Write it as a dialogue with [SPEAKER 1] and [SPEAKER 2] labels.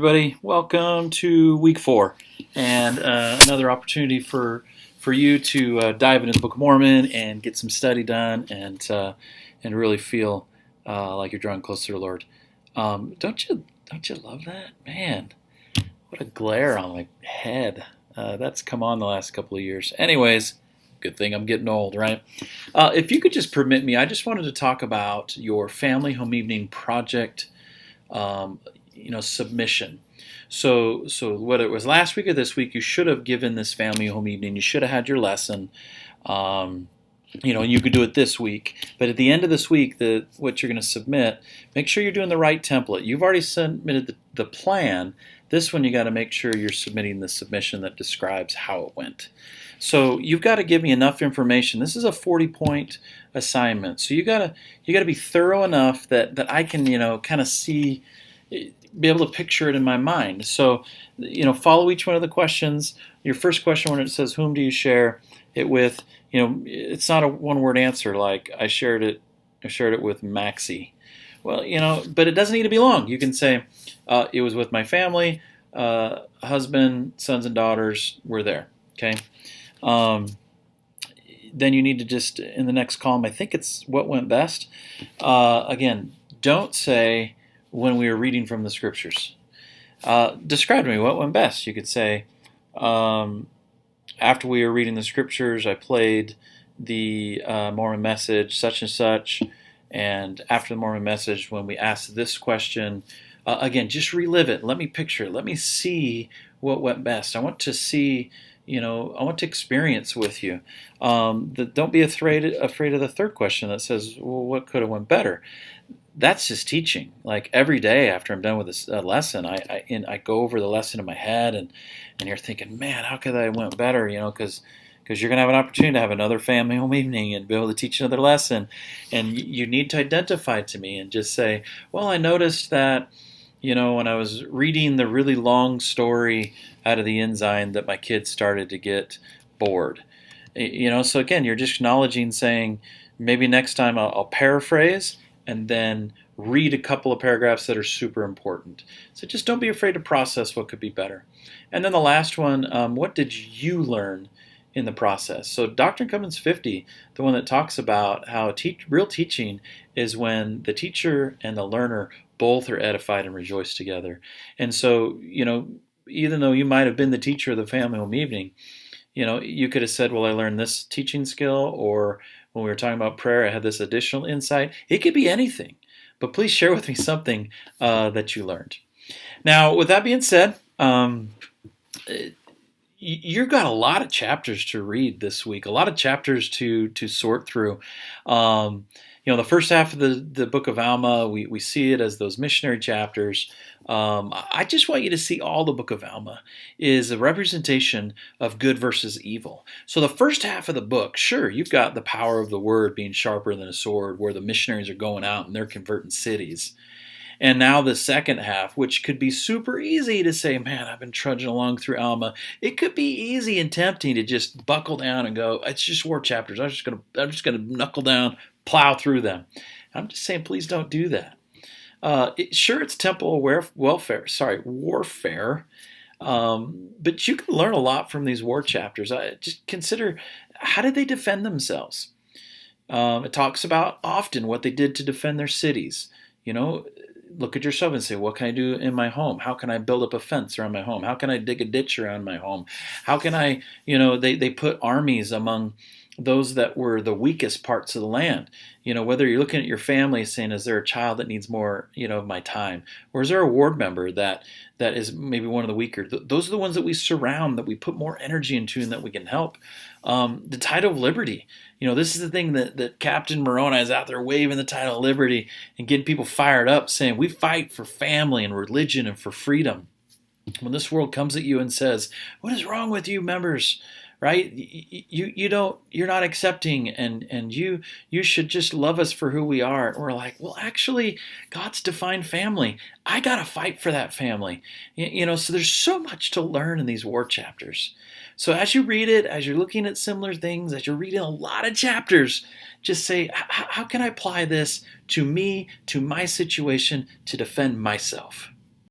[SPEAKER 1] Everybody, welcome to week 4, and another opportunity for you to dive into the Book of Mormon and get some study done, and really feel like you're drawing closer to the Lord. Don't you love that, man? What a glare on my head. That's come on the last couple of years. Anyways, good thing I'm getting old, right? If you could just permit me, I just wanted to talk about your family home evening project um, submission. So whether it was last week or this week, you should have given this family home evening. You should have had your lesson. Um, and you could do it this week. But at the end of this week, what you're going to submit, make sure you're doing the right template. You've already submitted the plan. This one, you got to make sure you're submitting the submission that describes how it went. So you've got to give me enough information. This is a 40-point assignment. So you got to be thorough enough that I can kind of be able to picture it in my mind. So follow each one of the questions. Your first question, when it says whom do you share it with, it's not a one-word answer like I shared it with Maxie. Well, but it doesn't need to be long. You can say it was with my family, husband, sons and daughters were there. Okay. Then you need to just, in the next column, I think it's what went best. Again, don't say when we were reading from the scriptures. Describe to me what went best. You could say, after we were reading the scriptures, I played the Mormon message, such and such, and after the Mormon message, when we asked this question, again, just relive it. Let me picture it. Let me see what went best. I want to see, I want to experience with you. Don't be afraid of the third question that says, well, what could have went better? That's just teaching. Like every day after I'm done with this lesson, I go over the lesson in my head, and you're thinking, man, how could that have went better? Because you're going to have an opportunity to have another family home evening and be able to teach another lesson, and you need to identify to me and just say, well, I noticed that when I was reading the really long story out of the Ensign that my kids started to get bored. So again, you're just acknowledging, saying, maybe next time I'll paraphrase and then read a couple of paragraphs that are super important. So just don't be afraid to process what could be better. And then the last one, what did you learn in the process? So Doctrine and Covenants 50, the one that talks about how real teaching is when the teacher and the learner both are edified and rejoice together. And so, even though you might have been the teacher of the family home evening, you could have said, well, I learned this teaching skill, or when we were talking about prayer, I had this additional insight. It could be anything, but please share with me something that you learned. Now, with that being said, you've got a lot of chapters to read this week, a lot of chapters to sort through. The first half of the book of Alma, we see it as those missionary chapters. I just want you to see all the book of Alma is a representation of good versus evil. So the first half of the book, sure, you've got the power of the word being sharper than a sword, where the missionaries are going out and they're converting cities. And now the second half, which could be super easy to say, man, I've been trudging along through Alma. It could be easy and tempting to just buckle down and go, it's just war chapters. I'm just gonna knuckle down, plow through them. I'm just saying, please don't do that. Sure, it's temple warfare, but you can learn a lot from these war chapters. Just consider, how did they defend themselves? It talks about often what they did to defend their cities. Look at yourself and say, what can I do in my home? How can I build up a fence around my home? How can I dig a ditch around my home? How can I, they put armies among those that were the weakest parts of the land. Whether you're looking at your family saying, is there a child that needs more, of my time? Or is there a ward member that is maybe one of the weaker? Those are the ones that we surround, that we put more energy into, and that we can help. The title of liberty. This is the thing that Captain Moroni is out there waving the title of liberty and getting people fired up, saying, we fight for family and religion and for freedom. When this world comes at you and says, what is wrong with you, members? Right? You're not accepting, and you should just love us for who we are. And we're like, well, actually, God's defined family. I got to fight for that family. So there's so much to learn in these war chapters. So as you read it, as you're looking at similar things, as you're reading a lot of chapters, just say, how can I apply this to me, to my situation, to defend myself?